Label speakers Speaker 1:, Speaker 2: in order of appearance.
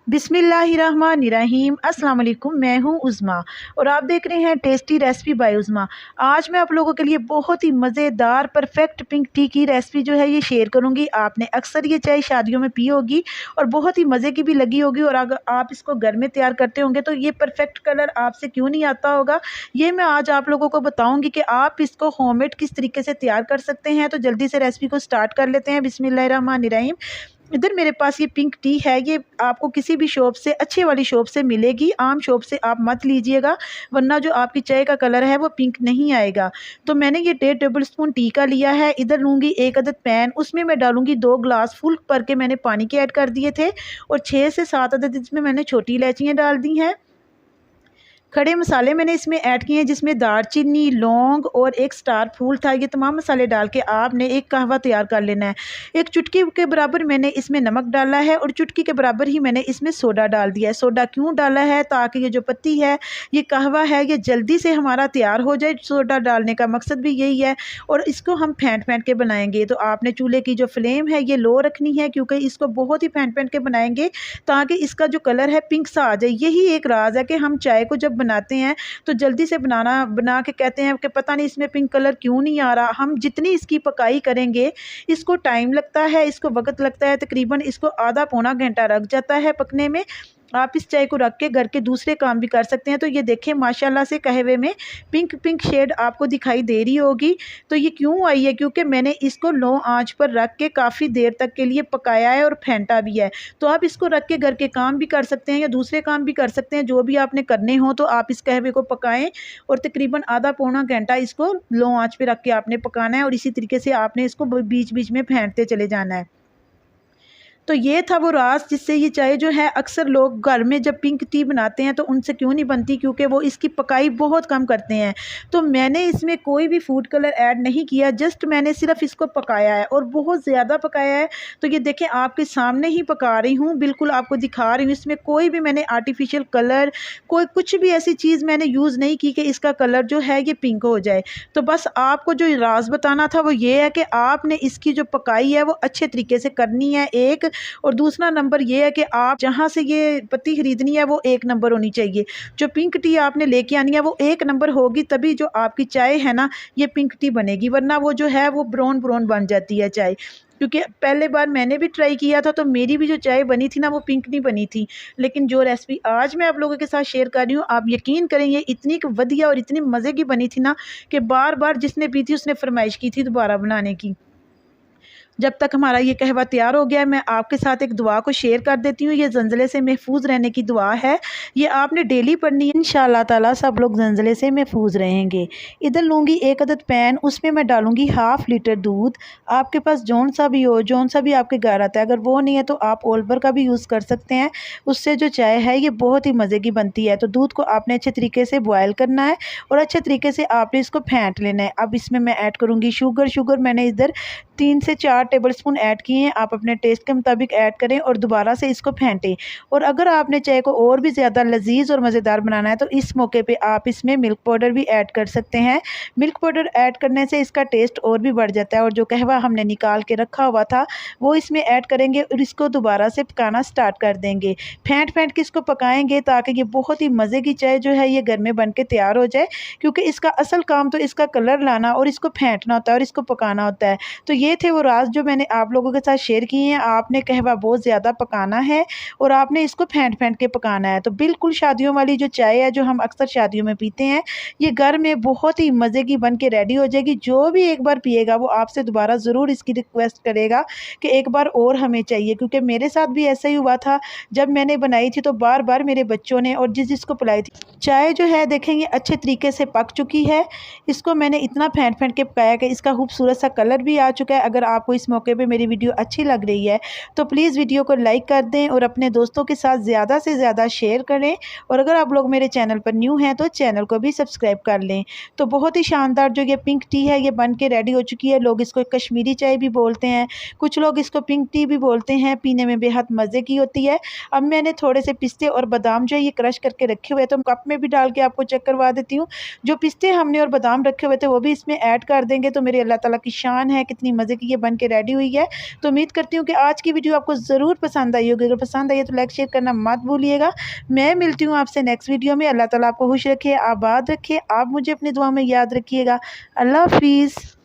Speaker 1: बिस्मिल्लाहिर्रहमानिर्रहीम। अस्सलाम वालेकुम। मैं हूं उज़्मा और आप देख रहे हैं टेस्टी रेसिपी बाय उज़्मा। आज मैं आप लोगों के लिए बहुत ही मज़ेदार परफेक्ट पिंक टी की रेसिपी जो है ये शेयर करूंगी। आपने अक्सर ये चाय शादियों में पी होगी और बहुत ही मज़े की भी लगी होगी, और अगर आप इसको घर में तैयार करते होंगे तो ये परफेक्ट कलर आपसे क्यों नहीं आता होगा, ये मैं आज आप लोगों को बताऊँगी कि आप इसको होममेड किस तरीके से तैयार कर सकते हैं। तो जल्दी से रेसिपी को स्टार्ट कर लेते हैं। बिस्मिल्लाहिर्रहमानिर्रहीम। इधर मेरे पास ये पिंक टी है, ये आपको किसी भी शॉप से, अच्छे वाली शॉप से मिलेगी। आम शॉप से आप मत लीजिएगा, वरना जो आपकी चाय का कलर है वो पिंक नहीं आएगा। तो मैंने ये 1.5 टेबल स्पून टी का लिया है। इधर लूँगी 1 अदद पैन, उसमें मैं डालूँगी 2 ग्लास फुल भर के मैंने पानी के ऐड कर दिए थे, और 6 से 7 अदद इसमें मैंने छोटी इलायचियाँ डाल दी हैं। खड़े मसाले मैंने इसमें ऐड किए हैं, जिसमें दालचीनी, लौंग और एक स्टार फूल था। ये तमाम मसाले डाल के आपने एक कहवा तैयार कर लेना है। एक चुटकी के बराबर मैंने इसमें नमक डाला है, और चुटकी के बराबर ही मैंने इसमें सोडा डाल दिया है। सोडा क्यों डाला है? ताकि ये जो पत्ती है, ये कहवा है, ये जल्दी से हमारा तैयार हो जाए। सोडा डालने का मकसद भी यही है। और इसको हम फेंट फेंट के बनाएंगे, तो आपने चूल्हे की जो फ्लेम है ये लो रखनी है, क्योंकि इसको बहुत ही फेंट फेंट के बनाएंगे ताकि इसका जो कलर है पिंक सा आ जाए। यही एक राज है कि हम चाय को जब बनाते हैं तो जल्दी से बना के कहते हैं कि पता नहीं इसमें पिंक कलर क्यों नहीं आ रहा। हम जितनी इसकी पकाई करेंगे, इसको टाइम लगता है, इसको वक्त लगता है, तकरीबन इसको आधा पौना घंटा लग जाता है पकने में। आप इस चाय को रख के घर के दूसरे काम भी कर सकते हैं। तो ये देखें, माशाल्लाह से कहवे में पिंक पिंक शेड आपको दिखाई दे रही होगी। तो ये क्यों आई है? क्योंकि मैंने इसको लो आंच पर रख के काफ़ी देर तक के लिए पकाया है और फेंटा भी है। तो आप इसको रख के घर के काम भी कर सकते हैं या दूसरे काम भी कर सकते हैं, जो भी आपने करने हो। तो आप इस कहवे को पकाएं और तकरीबन आधा पौना घंटा इसको लो आंच पे रख के आपने पकाना है, और इसी तरीके से आपने इसको बीच बीच में फेंटते चले जाना है। तो ये था वो राज जिससे ये चाय जो है, अक्सर लोग घर में जब पिंक टी बनाते हैं तो उनसे क्यों नहीं बनती, क्योंकि वो इसकी पकाई बहुत कम करते हैं। तो मैंने इसमें कोई भी फूड कलर ऐड नहीं किया, जस्ट मैंने सिर्फ इसको पकाया है, और बहुत ज़्यादा पकाया है। तो ये देखें, आपके सामने ही पका रही हूँ, बिल्कुल आपको दिखा रही हूँ। इसमें कोई भी मैंने आर्टिफिशियल कलर, कोई कुछ भी ऐसी चीज़ मैंने यूज़ नहीं की कि इसका कलर जो है ये पिंक हो जाए। तो बस आपको जो राज बताना था वो ये है कि आपने इसकी जो पकाई है वो अच्छे तरीके से करनी है, एक। और दूसरा नंबर ये है कि आप जहाँ से ये पत्ती खरीदनी है वो 1 नंबर होनी चाहिए। जो पिंक टी आपने लेके आनी है वो 1 नंबर होगी, तभी जो आपकी चाय है ना, ये पिंक टी बनेगी, वरना वो जो है वो ब्राउन ब्राउन बन जाती है चाय। क्योंकि पहले बार मैंने भी ट्राई किया था, तो मेरी भी जो चाय बनी थी ना वो पिंक नहीं बनी थी। लेकिन जो रेसिपी आज मैं आप लोगों के साथ शेयर कर रही हूँ, आप यकीन करें, ये इतनी वधिया और इतनी मज़े की बनी थी ना कि बार बार जिसने पी थी उसने फरमाइश की थी दोबारा बनाने की। जब तक हमारा ये कहवा तैयार हो गया है, मैं आपके साथ एक दुआ को शेयर कर देती हूँ। ये ज़ंज़ले से महफूज रहने की दुआ है, ये आपने डेली पढ़नी है। इंशाअल्लाह ताला सब लोग ज़ंज़ले से महफूज रहेंगे। इधर लूँगी 1 अदद पैन, उसमें मैं डालूँगी 1/2 लीटर दूध। आपके पास जौन सा भी हो, जौन सा भी आपके घर आता है, अगर वो नहीं है तो आप ओल्बर का भी यूज़ कर सकते हैं। उससे जो चाय है ये बहुत ही मज़े की बनती है। तो दूध को आपने अच्छे तरीके से बॉयल करना है और अच्छे तरीके से आपने इसको फेंट लेना है। अब इसमें मैं ऐड करूँगी शुगर मैंने इधर 3 से 4 टेबलस्पून ऐड किए हैं। आप अपने टेस्ट के मुताबिक ऐड करें और दोबारा से इसको फेंटें। और अगर आपने चाय को और भी ज़्यादा लजीज और मज़ेदार बनाना है तो इस मौके पे आप इसमें मिल्क पाउडर भी ऐड कर सकते हैं। मिल्क पाउडर ऐड करने से इसका टेस्ट और भी बढ़ जाता है। और जो कहवा हमने निकाल के रखा हुआ था वो इसमें ऐड करेंगे और इसको दोबारा से पकाना स्टार्ट कर देंगे। फेंट फेंट के इसको पकाएंगे ताकि ये बहुत ही मज़े की चाय जो है ये घर में बन के तैयार हो जाए। क्योंकि इसका असल काम तो इसका कलर लाना और इसको फेंटना होता है और इसको पकाना होता है। तो ये थे वो राज जो मैंने आप लोगों के साथ शेयर किए हैं। आपने कहवा बहुत ज़्यादा पकाना है और आपने इसको फेंट फेंट के पकाना है। तो बिल्कुल शादियों वाली जो चाय है, जो हम अक्सर शादियों में पीते हैं, ये घर में बहुत ही मज़े की बन के रेडी हो जाएगी। जो भी एक बार पिएगा वो आपसे दोबारा ज़रूर इसकी रिक्वेस्ट करेगा कि एक बार और हमें चाहिए। क्योंकि मेरे साथ भी ऐसा ही हुआ था, जब मैंने बनाई थी तो बार बार मेरे बच्चों ने और जिसको पिलाई थी। चाय जो है देखेंगे अच्छे तरीके से पक चुकी है। इसको मैंने इतना फेंट फेंट के पकाया कि इसका खूबसूरत सा कलर भी आ चुका है। अगर आपको इस मौके पे मेरी वीडियो अच्छी लग रही है तो प्लीज़ वीडियो को लाइक कर दें और अपने दोस्तों के साथ ज़्यादा से ज़्यादा शेयर करें। और अगर आप लोग मेरे चैनल पर न्यू हैं तो चैनल को भी सब्सक्राइब कर लें। तो बहुत ही शानदार जो ये पिंक टी है ये बन के रेडी हो चुकी है। लोग इसको कश्मीरी चाय भी बोलते हैं, कुछ लोग इसको पिंक टी भी बोलते हैं। पीने में बेहद मज़े की होती है। अब मैंने थोड़े से पिस्ते और बादाम जो है ये क्रश करके रखे हुए, तो कप में भी डाल के आपको चेक करवा देती हूँ। जो पिस्ते हमने और बादाम रखे हुए थे वो भी इसमें ऐड कर देंगे। तो मेरे अल्लाह ताला की शान है, कितनी मज़े की ये बन के रेडी हुई है। तो उम्मीद करती हूँ कि आज की वीडियो आपको ज़रूर पसंद आई होगी। अगर पसंद आई है तो लाइक शेयर करना मत भूलिएगा। मैं मिलती हूँ आपसे नेक्स्ट वीडियो में। अल्लाह ताला आपको खुश रखे, आबाद रखे, आप मुझे अपनी दुआ में याद रखिएगा। अल्लाह हाफिज़।